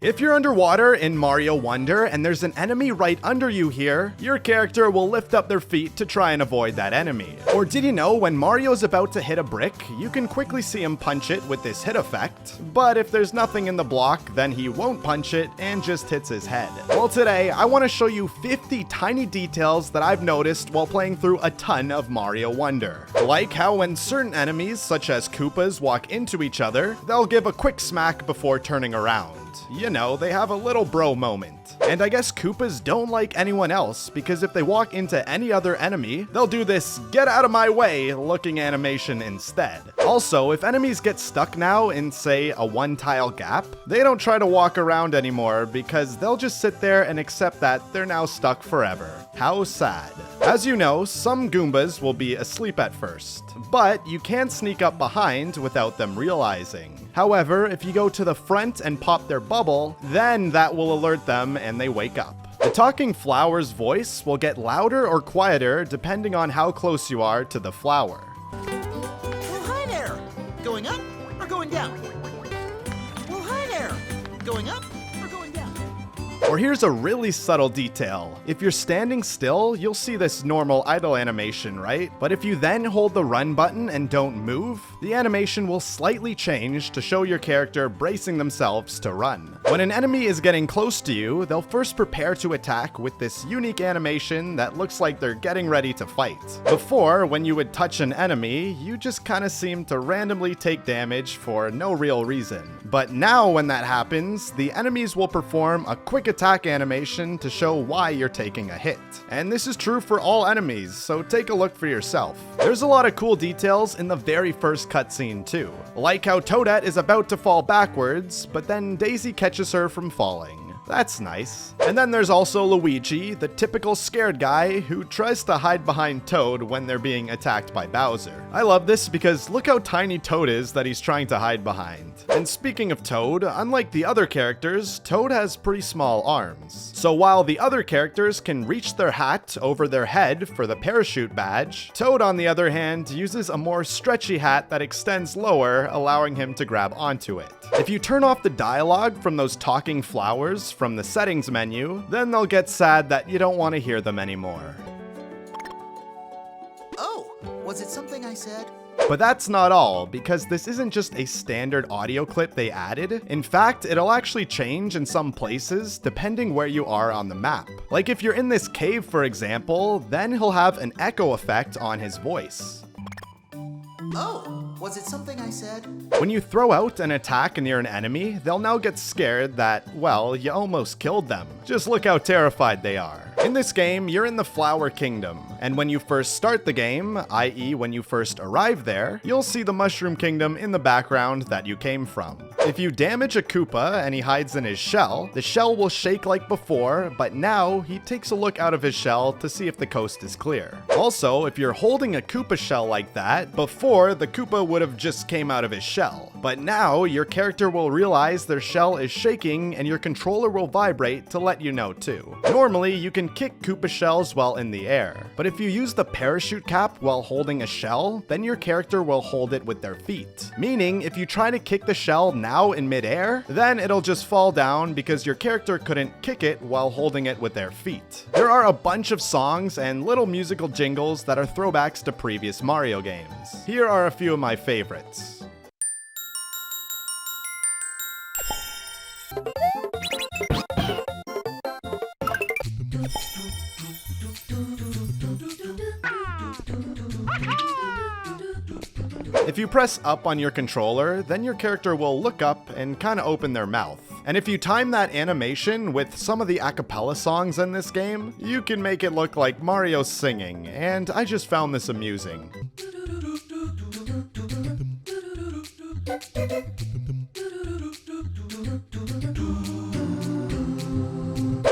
If you're underwater in Mario Wonder and there's an enemy right under you here, your character will lift up their feet to try and avoid that enemy. Or did you know when Mario's about to hit a brick, you can quickly see him punch it with this hit effect, but if there's nothing in the block, then he won't punch it and just hits his head. Well, today I want to show you 50 tiny details that I've noticed while playing through a ton of Mario Wonder. Like how when certain enemies, such as Koopas, walk into each other, they'll give a quick smack before turning around. You know, they have a little bro moment. And I guess Koopas don't like anyone else, because if they walk into any other enemy, they'll do this "get out of my way" looking animation instead. Also, if enemies get stuck now in, say, a one-tile gap, they don't try to walk around anymore because they'll just sit there and accept that they're now stuck forever. How sad. As you know, some Goombas will be asleep at first, but you can sneak up behind without them realizing. However, if you go to the front and pop their bubble, then that will alert them and they wake up. The talking flower's voice will get louder or quieter depending on how close you are to the flower. Well, hi there! Going up or going down? Well, hi there! Going up or going down? Or here's a really subtle detail. If you're standing still, you'll see this normal idle animation, right? But if you then hold the run button and don't move, the animation will slightly change to show your character bracing themselves to run. When an enemy is getting close to you, they'll first prepare to attack with this unique animation that looks like they're getting ready to fight. Before, when you would touch an enemy, you just kinda seem to randomly take damage for no real reason. But now when that happens, the enemies will perform a quick attack animation to show why you're taking a hit. And this is true for all enemies, so take a look for yourself. There's a lot of cool details in the very first cutscene too, like how Toadette is about to fall backwards, but then Daisy catches her from falling. That's nice. And then there's also Luigi, the typical scared guy who tries to hide behind Toad when they're being attacked by Bowser. I love this because look how tiny Toad is that he's trying to hide behind. And speaking of Toad, unlike the other characters, Toad has pretty small arms. So while the other characters can reach their hat over their head for the parachute badge, Toad on the other hand uses a more stretchy hat that extends lower, allowing him to grab onto it. If you turn off the dialogue from those talking flowers from the settings menu, then they'll get sad that you don't want to hear them anymore. Oh, was it something I said? But that's not all, because this isn't just a standard audio clip they added. In fact, it'll actually change in some places depending where you are on the map. Like if you're in this cave, for example, then he'll have an echo effect on his voice. Oh, was it something I said? When you throw out an attack near an enemy, they'll now get scared that, well, you almost killed them. Just look how terrified they are. In this game, you're in the Flower Kingdom, and when you first start the game, i.e. when you first arrive there, you'll see the Mushroom Kingdom in the background that you came from. If you damage a Koopa and he hides in his shell, the shell will shake like before, but now he takes a look out of his shell to see if the coast is clear. Also, if you're holding a Koopa shell like that, before the Koopa would have just came out of his shell. But now your character will realize their shell is shaking and your controller will vibrate to let you know too. Normally, you can kick Koopa shells while in the air, but if you use the parachute cap while holding a shell, then your character will hold it with their feet. Meaning, if you try to kick the shell now in midair, then it'll just fall down because your character couldn't kick it while holding it with their feet. There are a bunch of songs and little musical jingles that are throwbacks to previous Mario games. Here are a few of my favorites. If you press up on your controller, then your character will look up and kinda open their mouth. And if you time that animation with some of the a cappella songs in this game, you can make it look like Mario's singing, and I just found this amusing.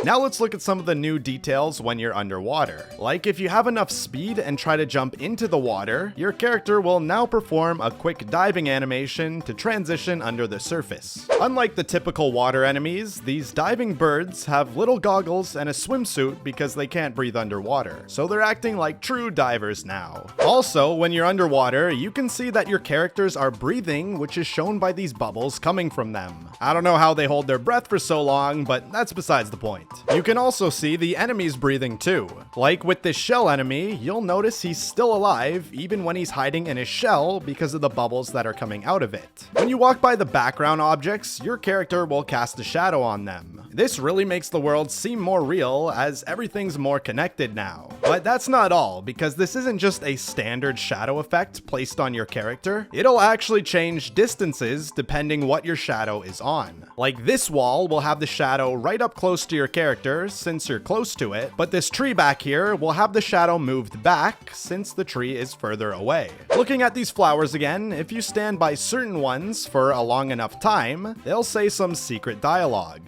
Now let's look at some of the new details when you're underwater. Like if you have enough speed and try to jump into the water, your character will now perform a quick diving animation to transition under the surface. Unlike the typical water enemies, these diving birds have little goggles and a swimsuit because they can't breathe underwater, so they're acting like true divers now. Also, when you're underwater, you can see that your characters are breathing, which is shown by these bubbles coming from them. I don't know how they hold their breath for so long, but that's besides the point. You can also see the enemies breathing too. Like with this shell enemy, you'll notice he's still alive even when he's hiding in his shell because of the bubbles that are coming out of it. When you walk by the background objects, your character will cast a shadow on them. This really makes the world seem more real as everything's more connected now. But that's not all, because this isn't just a standard shadow effect placed on your character. It'll actually change distances depending what your shadow is on. Like this wall will have the shadow right up close to your character since you're close to it, but this tree back here will have the shadow moved back since the tree is further away. Looking at these flowers again, if you stand by certain ones for a long enough time, they'll say some secret dialogue.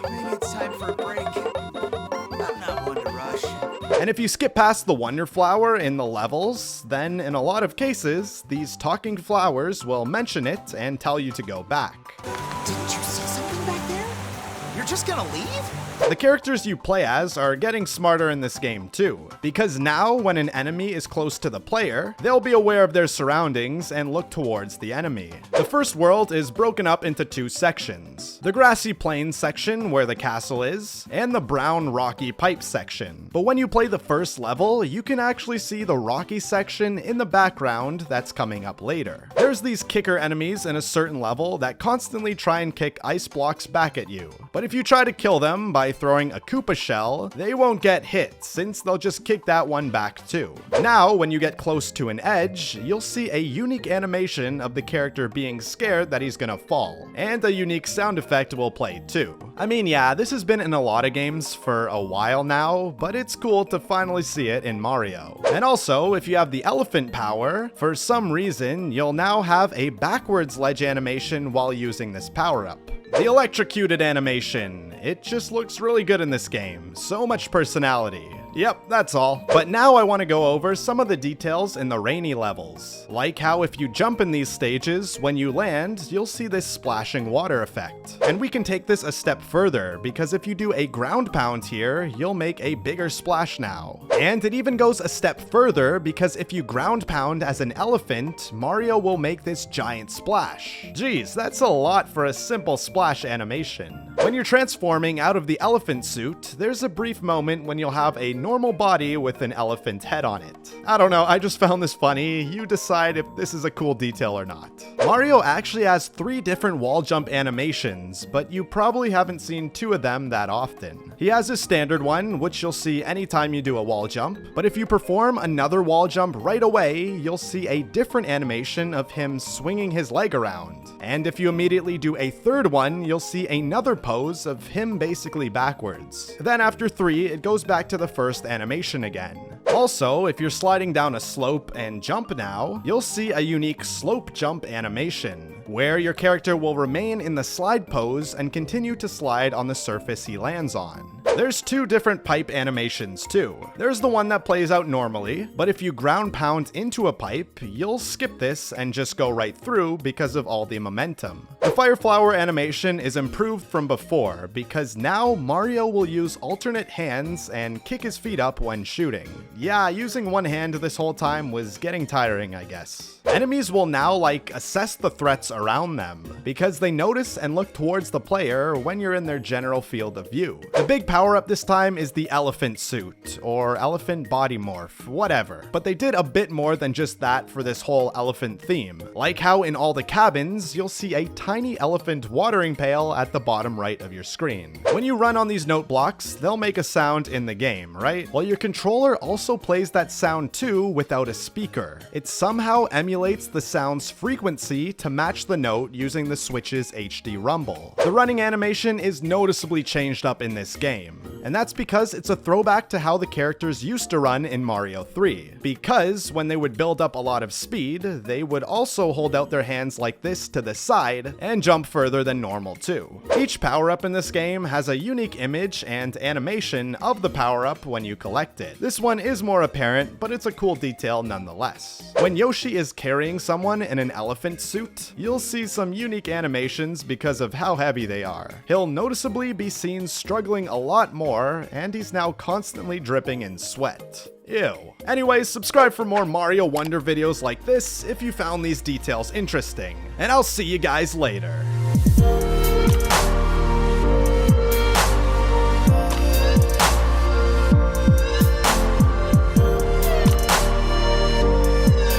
Maybe it's time for a break. I'm not one to rush. And if you skip past the wonder flower in the levels, then in a lot of cases, these talking flowers will mention it and tell you to go back. Didn't you see something back there? You're just gonna leave? The characters you play as are getting smarter in this game too, because now when an enemy is close to the player, they'll be aware of their surroundings and look towards the enemy. The first world is broken up into two sections: the grassy plain section where the castle is, and the brown rocky pipe section. But when you play the first level, you can actually see the rocky section in the background that's coming up later. There's these kicker enemies in a certain level that constantly try and kick ice blocks back at you, but if you try to kill them by throwing a Koopa shell, they won't get hit since they'll just kick that one back too. Now, when you get close to an edge, you'll see a unique animation of the character being scared that he's gonna fall, and a unique sound effect will play too. I mean, yeah, this has been in a lot of games for a while now, but it's cool to finally see it in Mario. And also, if you have the elephant power, for some reason, you'll now have a backwards ledge animation while using this power-up. The electrocuted animation. It just looks really good in this game. So much personality. Yep, that's all. But now I want to go over some of the details in the rainy levels. Like how if you jump in these stages, when you land, you'll see this splashing water effect. And we can take this a step further, because if you do a ground pound here, you'll make a bigger splash now. And it even goes a step further, because if you ground pound as an elephant, Mario will make this giant splash. Geez, that's a lot for a simple splash animation. When you're transforming out of the elephant suit, there's a brief moment when you'll have a normal body with an elephant head on it. I don't know, I just found this funny. You decide if this is a cool detail or not. Mario actually has 3 different wall jump animations, but you probably haven't seen 2 of them that often. He has his standard one, which you'll see anytime you do a wall jump, but if you perform another wall jump right away, you'll see a different animation of him swinging his leg around. And if you immediately do a third one, you'll see another pose of him basically backwards. Then after 3, it goes back to the first animation again. Also, if you're sliding down a slope and jump now, you'll see a unique slope jump animation, where your character will remain in the slide pose and continue to slide on the surface he lands on. There's 2 different pipe animations too. There's the one that plays out normally, but if you ground pound into a pipe, you'll skip this and just go right through because of all the momentum. The fire flower animation is improved from before because now Mario will use alternate hands and kick his feet up when shooting. Yeah, using one hand this whole time was getting tiring, I guess. Enemies will now assess the threats around them because they notice and look towards the player when you're in their general field of view. The big power up this time is the elephant suit or elephant body morph, whatever. But they did a bit more than just that for this whole elephant theme. Like how in all the cabins, you'll see a tiny elephant watering pail at the bottom right of your screen. When you run on these note blocks, they'll make a sound in the game, right? Well, your controller also plays that sound too without a speaker. It somehow emulates the sound's frequency to match the note using the Switch's HD rumble. The running animation is noticeably changed up in this game. And that's because it's a throwback to how the characters used to run in Mario 3. Because when they would build up a lot of speed, they would also hold out their hands like this to the side and jump further than normal too. Each power-up in this game has a unique image and animation of the power-up when you collect it. This one is more apparent, but it's a cool detail nonetheless. When Yoshi is carrying someone in an elephant suit, you'll see some unique animations because of how heavy they are. He'll noticeably be seen struggling a lot more, and he's now constantly dripping in sweat. Ew. Anyways, subscribe for more Mario Wonder videos like this if you found these details interesting, and I'll see you guys later.